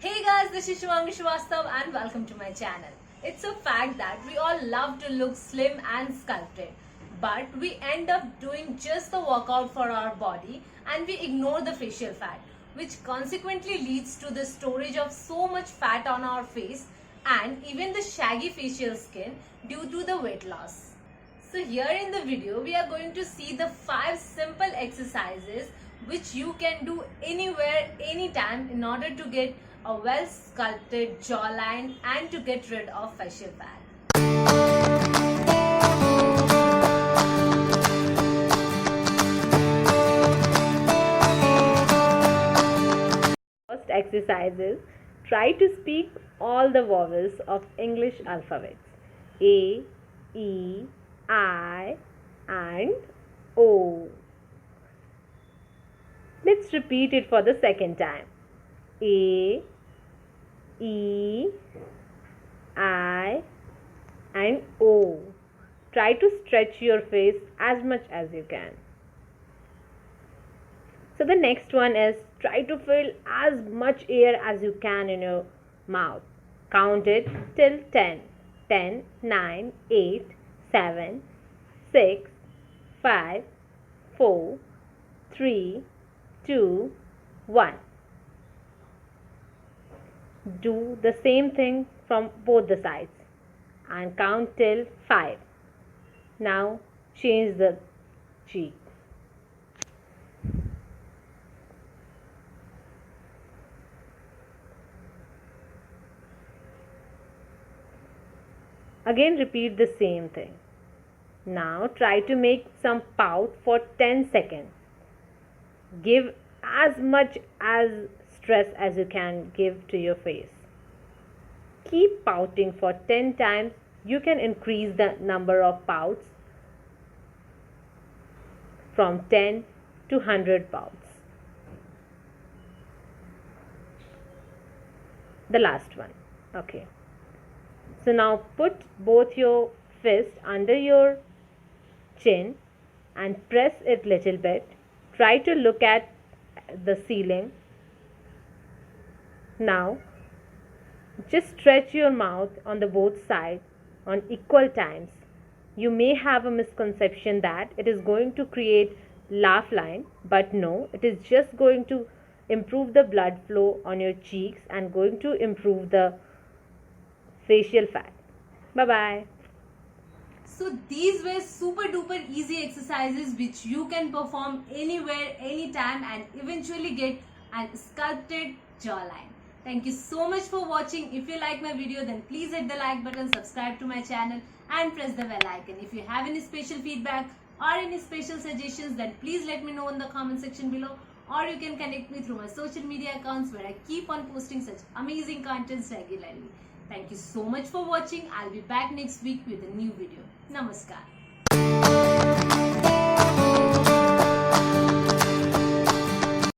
Hey guys, this is Shivangi Shrivastava and welcome to my channel. It's a fact that we all love to look slim and sculpted, but we end up doing just the workout for our body and we ignore the facial fat, which consequently leads to the storage of so much fat on our face and even the shaggy facial skin due to the weight loss. So here in the video, we are going to see the 5 simple exercises which you can do anywhere, anytime in order to get a well sculpted jawline and to get rid of facial fat. First exercise is try to speak all the vowels of English alphabets. A, E, I and O. Let's repeat it for the second time. A, E, I and O. Try to stretch your face as much as you can. So the next one is try to fill as much air as you can in your mouth. Count it till 10. 10, 9, 8, 7, 6, 5, 4, 3, 2, 1. Do the same thing from both the sides and count till 5. Now change the cheek. Again repeat the same thing. Now try to make some pout for 10 seconds. Give as much as stress as you can give to your face. Keep pouting for 10 times. You can increase the number of pouts from 10 to 100 pouts. The last one. Okay. So now put both your fists under your chin and press it little bit. Try to look at the ceiling. Now just stretch your mouth on the both sides on equal times. You may have a misconception that it is going to create laugh line, but no, it is just going to improve the blood flow on your cheeks and going to improve the facial fat. Bye bye. So these were super duper easy exercises which you can perform anywhere, anytime and eventually get a sculpted jawline. Thank you so much for watching. If you like my video, then please hit the like button, subscribe to my channel and press the bell icon. If you have any special feedback or any special suggestions, then please let me know in the comment section below, or you can connect me through my social media accounts where I keep on posting such amazing contents regularly. Thank you so much for watching. I'll be back next week with a new video. Namaskar.